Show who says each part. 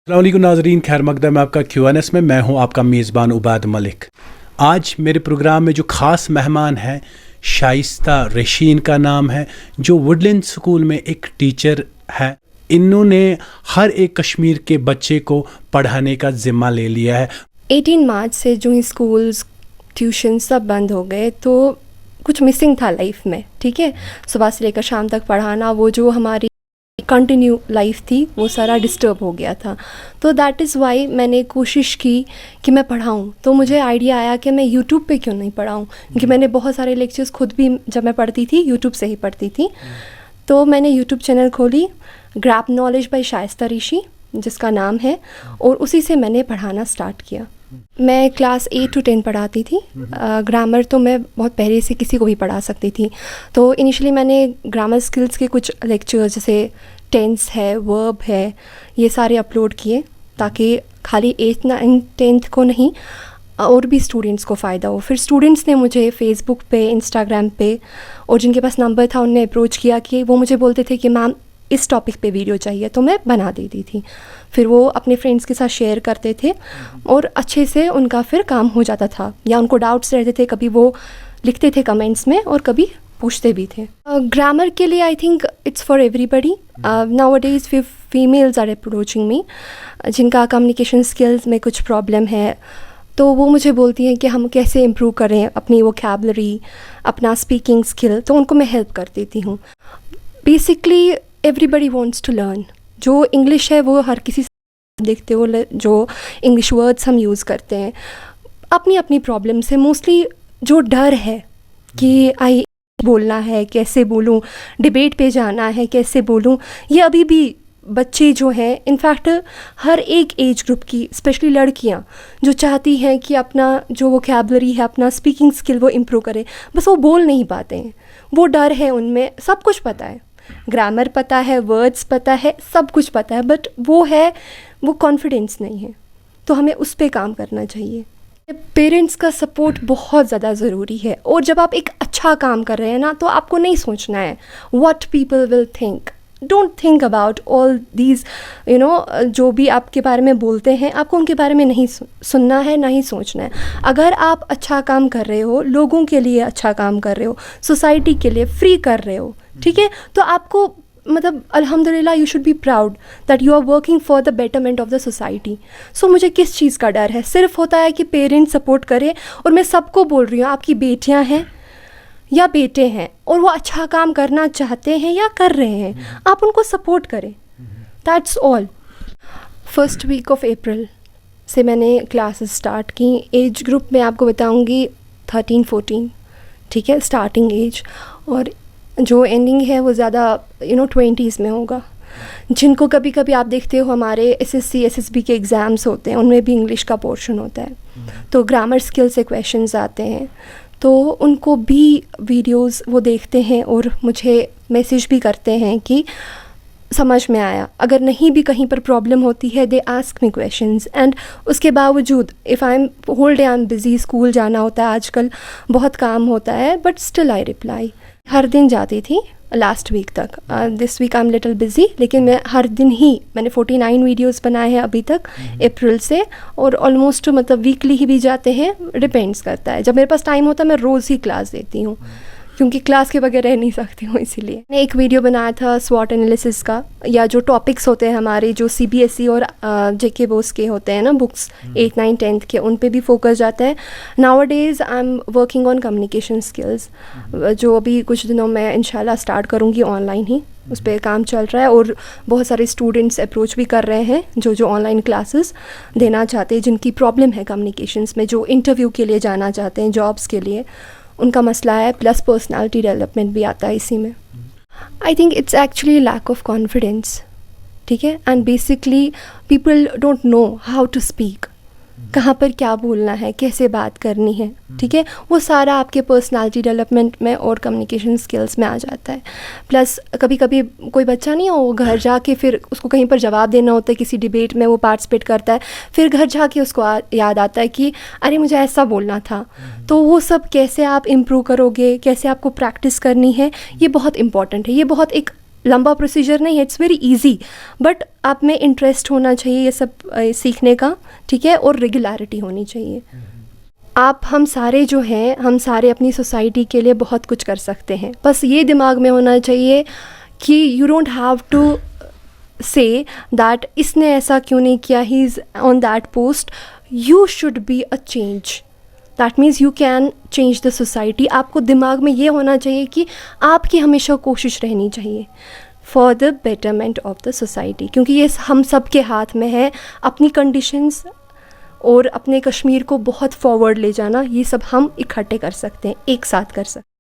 Speaker 1: अस्सलामुअलैकुम नाज़रीन, खैर मकदम आपका QNS में मैं हूं आपका मेज़बान उबाद मलिक। आज मेरे प्रोग्राम में जो ख़ास मेहमान हैं शाइस्ता रेशीन का नाम है, जो वुडलैंड स्कूल में एक टीचर है। इन्होंने हर एक कश्मीर के बच्चे को पढ़ाने का ज़िम्मा ले लिया है।
Speaker 2: 18 मार्च से जो स्कूल्स ट्यूशन सब बंद हो गए तो कुछ मिसिंग था लाइफ में। ठीक है, सुबह से लेकर शाम तक पढ़ाना, वो जो हमारी कंटिन्यू लाइफ थी वो सारा डिस्टर्ब हो गया था। तो दैट इज़ वाई मैंने कोशिश की कि मैं पढ़ाऊँ। तो मुझे आइडिया आया कि मैं यूट्यूब पे क्यों नहीं पढ़ाऊँ, क्योंकि मैंने बहुत सारे लेक्चर्स खुद भी जब मैं पढ़ती थी यूट्यूब से ही पढ़ती थी। तो मैंने यूट्यूब चैनल खोली, ग्रैब नॉलेज बाय शाइस्ता ऋषि जिसका नाम है, और उसी से मैंने पढ़ाना स्टार्ट किया। मैं क्लास 8 to 10 पढ़ाती थी। ग्रामर तो मैं बहुत पहले से किसी को भी पढ़ा सकती थी। तो इनिशियली मैंने ग्रामर स्किल्स के कुछ लेक्चर्स जैसे टेंस है, वर्ब है, ये सारे अपलोड किए ताकि खाली 8th 9th 10th को नहीं और भी स्टूडेंट्स को फ़ायदा हो। फिर स्टूडेंट्स ने मुझे फेसबुक पे, इंस्टाग्राम पे, और जिनके पास नंबर था उनने अप्रोच किया कि वो मुझे बोलते थे कि मैम इस टॉपिक पे वीडियो चाहिए, तो मैं बना देती थी। फिर वो अपने फ्रेंड्स के साथ शेयर करते थे और अच्छे से उनका फिर काम हो जाता था, या उनको डाउट्स रहते थे कभी वो लिखते थे कमेंट्स में और कभी पूछते भी थे। ग्रामर के लिए I think it's for everybody. Nowadays females are approaching me जिनका कम्युनिकेशन स्किल्स में कुछ प्रॉब्लम है, तो वो मुझे बोलती हैं कि हम कैसे इम्प्रूव करें अपनी वोकैबुलरी, अपना स्पीकिंग स्किल, तो उनको मैं हेल्प कर देती हूँ। Basically everybody wants to learn. जो इंग्लिश है वो हर किसी से देखते हो, जो इंग्लिश वर्ड्स हम यूज़ करते हैं अपनी अपनी प्रॉब्लम से। मोस्टली जो डर है कि आई बोलना है, कैसे बोलूँ, डिबेट पे जाना है, कैसे बोलूँ, ये अभी भी बच्चे जो हैं, इनफैक्ट हर एक एज ग्रुप की, स्पेशली लड़कियाँ जो चाहती हैं कि अपना जो वोकैबुलरी है, अपना स्पीकिंग स्किल वो इम्प्रूव करें, बस वो बोल नहीं पाते हैं। वो डर है उनमें। सब कुछ पता है, ग्रामर पता है, वर्ड्स पता है, सब कुछ पता है, बट वो कॉन्फिडेंस नहीं है। तो हमें उस पे काम करना चाहिए। पेरेंट्स का सपोर्ट बहुत ज़्यादा ज़रूरी है। और जब आप एक अच्छा काम कर रहे हैं ना, तो आपको नहीं सोचना है what people will think. Don't think about all these जो भी आपके बारे में बोलते हैं, आपको उनके बारे में नहीं सुनना है, ना ही सोचना है। अगर आप अच्छा काम कर रहे हो, लोगों के लिए अच्छा काम कर रहे हो, सोसाइटी के लिए फ्री कर रहे हो, ठीक है, तो आपको मतलब अल्हम्दुलिल्लाह you should be proud that you are working for the betterment of the society. So मुझे किस चीज़ का डर है? सिर्फ होता है कि पेरेंट्स सपोर्ट करें। और मैं सबको बोल रही हूँ, आपकी बेटियाँ हैं या बेटे हैं और वो अच्छा काम करना चाहते हैं या कर रहे हैं, आप उनको सपोर्ट करें। That's all. First week of April से मैंने क्लासेस स्टार्ट की। एज ग्रुप में आपको बताऊंगी 13-14, ठीक है, स्टार्टिंग एज, और जो एंडिंग है वो ज़्यादा 20s में होगा। जिनको कभी कभी आप देखते हो हमारे SSC SSB के एग्ज़ाम्स होते हैं, उनमें भी इंग्लिश का पोर्शन होता है, तो ग्रामर स्किल से क्वेश्चंस आते हैं, तो उनको भी वीडियोस वो देखते हैं और मुझे मैसेज भी करते हैं कि समझ में आया। अगर नहीं भी कहीं पर प्रॉब्लम होती है, they ask me questions, and उसके बावजूद if I am whole day I am busy, school जाना होता है, आजकल बहुत काम होता है, बट स्टिल आई रिप्लाई। हर दिन जाती थी लास्ट वीक तक। This week I am little busy, लेकिन मैं हर दिन ही मैंने 49 वीडियोस बनाए हैं अभी तक अप्रैल से, और ऑलमोस्ट मतलब वीकली ही भी जाते हैं, डिपेंड्स करता है। जब मेरे पास टाइम होता है मैं रोज़ ही क्लास देती हूँ, क्योंकि क्लास के बगैर रह नहीं सकती हूँ। इसीलिए मैंने एक वीडियो बनाया था स्वॉट एनालिसिस का, या जो टॉपिक्स होते हैं हमारे जो CBSE और JK बोर्ड्स के होते हैं ना, बुक्स 8th 9th 10th के, उन पे भी फोकस जाता है। Nowadays I am working on communication skills, जो अभी कुछ दिनों में इंशाल्लाह स्टार्ट करूँगी ऑनलाइन ही, उस पर काम चल रहा है। और बहुत सारे स्टूडेंट्स अप्रोच भी कर रहे हैं जो ऑनलाइन क्लासेस देना चाहते हैं, जिनकी प्रॉब्लम है कम्युनिकेशंस में, जो इंटरव्यू के लिए जाना चाहते हैं, जॉब्स के लिए उनका मसला है, प्लस पर्सनालिटी डेवलपमेंट भी आता है इसी में। I think it's actually lack of confidence, ठीक है, and basically people don't know how to speak, कहाँ पर क्या बोलना है, कैसे बात करनी है, ठीक है, वो सारा आपके पर्सनालिटी डेवलपमेंट में और कम्युनिकेशन स्किल्स में आ जाता है। प्लस कभी कभी कोई बच्चा नहीं हो, वो घर जाके फिर उसको कहीं पर जवाब देना होता है, किसी डिबेट में वो पार्टिसिपेट करता है, फिर घर जाके उसको याद आता है कि अरे मुझे ऐसा बोलना था। तो वो सब कैसे आप इम्प्रूव करोगे, कैसे आपको प्रैक्टिस करनी है, ये बहुत इंपॉर्टेंट है। ये बहुत एक लंबा प्रोसीजर नहीं है, इट्स वेरी इजी, बट आप में इंटरेस्ट होना चाहिए ये सब सीखने का, ठीक है, और रेगुलरिटी होनी चाहिए। आप हम सारे जो हैं, हम सारे अपनी सोसाइटी के लिए बहुत कुछ कर सकते हैं, बस ये दिमाग में होना चाहिए कि you don't have to say that इसने ऐसा क्यों नहीं किया, he is on that post, you should be a change, that means you can change the society. आपको दिमाग में ये होना चाहिए कि आपकी हमेशा कोशिश रहनी चाहिए for the betterment of the society, क्योंकि ये हम सब के हाथ में है। अपनी कंडीशंस और अपने कश्मीर को बहुत फॉरवर्ड ले जाना, ये सब हम इकट्ठे कर सकते हैं, एक साथ कर सकते हैं।